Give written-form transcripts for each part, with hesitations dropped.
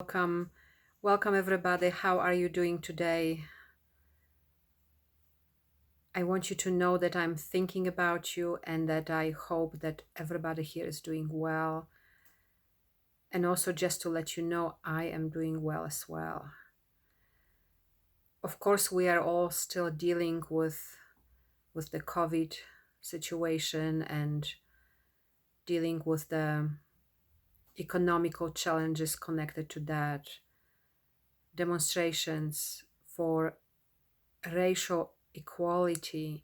Welcome, welcome everybody. How are you doing today? I want you to know that I'm thinking about you and that I hope that everybody here is doing well. And also just to let you know, I am doing well as well. Of course, we are all still dealing with the COVID situation and dealing with the economical challenges connected to that, demonstrations for racial equality.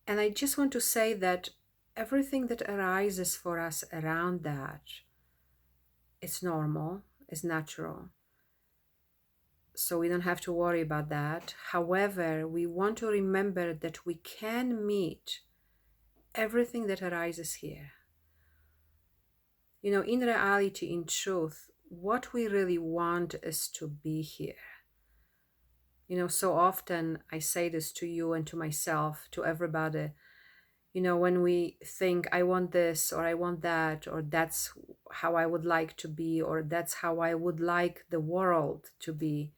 And I just want to say that everything that arises for us around that is normal, is natural. So we don't have to worry about that. However, we want to remember that we can meet everything that arises here. In reality, in truth, what we really want is to be here. So often I say this to you and to myself, to everybody. When we think, I want this or I want that, or that's how I would like to be, or that's how I would like the world to be,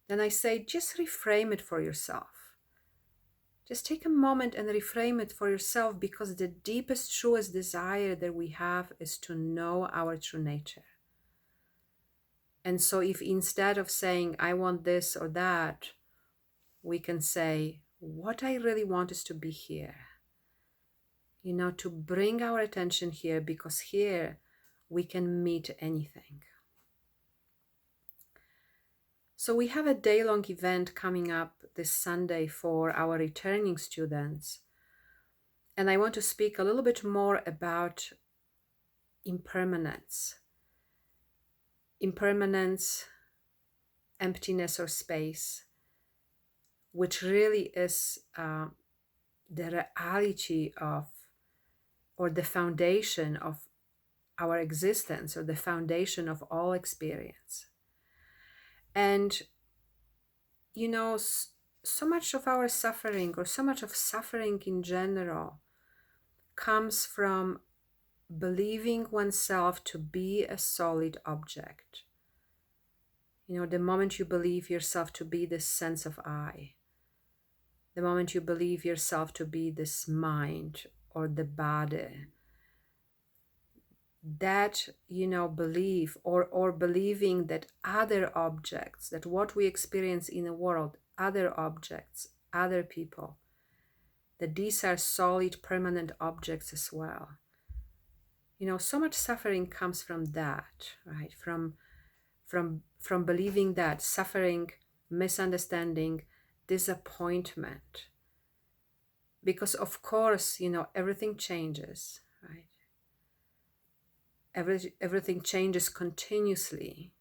then I say, just reframe it for yourself. Just take a moment and reframe it for yourself, because the deepest, truest desire that we have is to know our true nature. And so if instead of saying, I want this or that, we can say, what I really want is to be here. To bring our attention here, because here we can meet anything. So we have a day-long event coming up this Sunday for our returning students. And I want to speak a little bit more about impermanence. Impermanence, emptiness or space, which really is the reality of, or the foundation of our existence, or the foundation of all experience. And, so much of our suffering, or so much of suffering in general, comes from believing oneself to be a solid object. The moment you believe yourself to be this sense of I, the moment you believe yourself to be this mind or the body, that belief, or believing that other objects, that what we experience in the world, other objects, other people, that these are solid, permanent objects as well. So much suffering comes from that, right? From believing that, suffering, misunderstanding, disappointment. Because of course, everything changes, right? Everything changes continuously.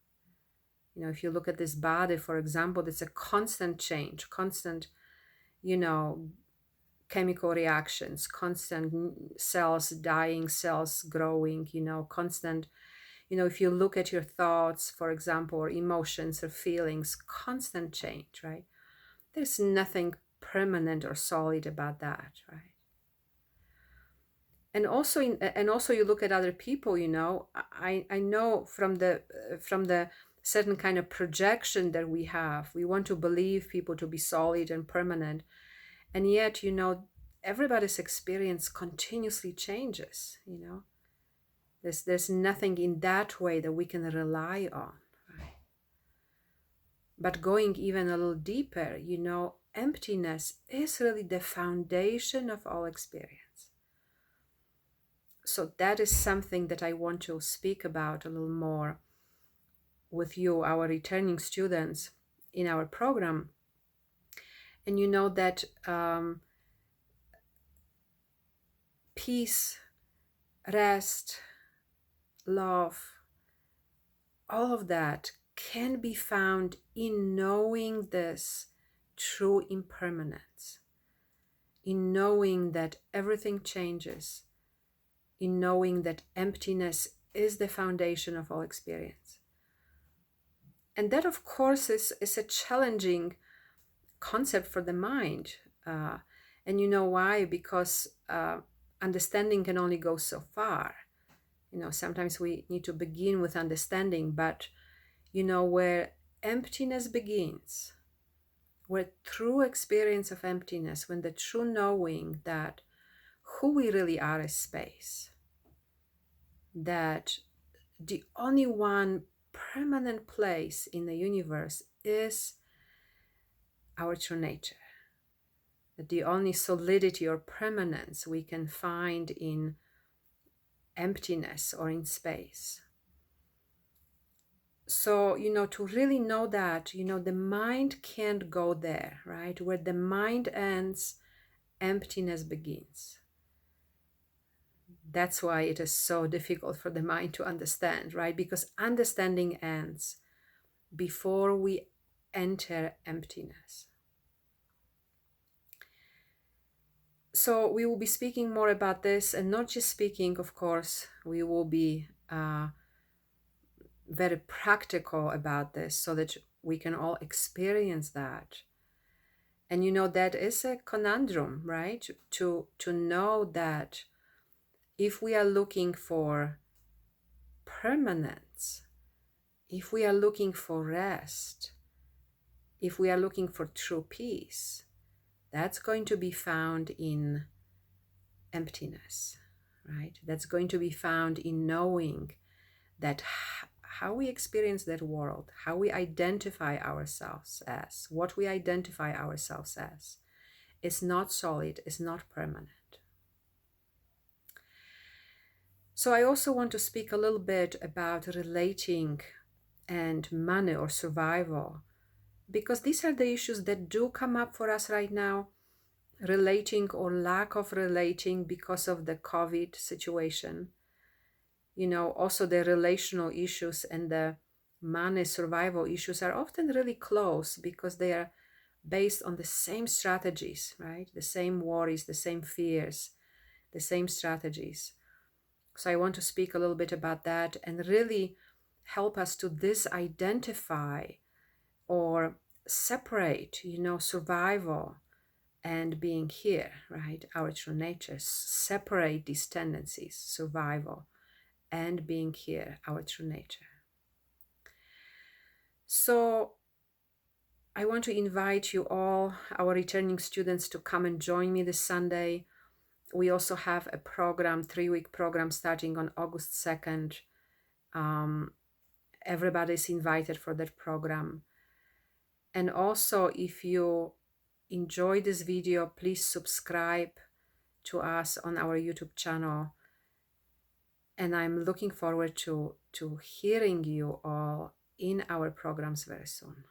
If you look at this body, for example, it's a constant change, constant, chemical reactions, constant cells dying, cells growing, constant, if you look at your thoughts, for example, or emotions or feelings, constant change, right? There's nothing permanent or solid about that, right? And also you look at other people, I know from the certain kind of projection that we have, we want to believe people to be solid and permanent, and yet everybody's experience continuously changes. There's nothing in that way that we can rely on, right? But going even a little deeper, emptiness is really the foundation of all experience. So that is something that I want to speak about a little more with you, our returning students in our program. And that peace, rest, love, all of that can be found in knowing this true impermanence, in knowing that everything changes, in knowing that emptiness is the foundation of all experience. And that, of course, is a challenging concept for the mind. And you know why? Because understanding can only go so far. Sometimes we need to begin with understanding, but where emptiness begins, where true experience of emptiness, when the true knowing that who we really are is space, that the only one permanent place in the universe is our true nature, that the only solidity or permanence we can find in emptiness or in space. So, to really know that, the mind can't go there, right? Where the mind ends, emptiness begins. That's why it is so difficult for the mind to understand, right? Because understanding ends before we enter emptiness. So we will be speaking more about this, and not just speaking, of course, we will be very practical about this so that we can all experience that. And that is a conundrum, right? To know that if we are looking for permanence, if we are looking for rest, if we are looking for true peace, that's going to be found in emptiness, right? That's going to be found in knowing that how we experience that world, how we identify ourselves as, what we identify ourselves as, is not solid, is not permanent. So I also want to speak a little bit about relating and money or survival, because these are the issues that do come up for us right now, relating or lack of relating because of the COVID situation. Also the relational issues and the money survival issues are often really close because they are based on the same strategies, right? The same worries, the same fears, the same strategies. So I want to speak a little bit about that and really help us to disidentify or separate, survival and being here, right? Our true nature. Separate these tendencies, survival and being here, our true nature. So I want to invite you all, our returning students, to come and join me this Sunday. We also have a program, 3-week program starting on August 2nd. Everybody's invited for that program. And also, if you enjoy this video, please subscribe to us on our YouTube channel. And I'm looking forward to hearing you all in our programs very soon.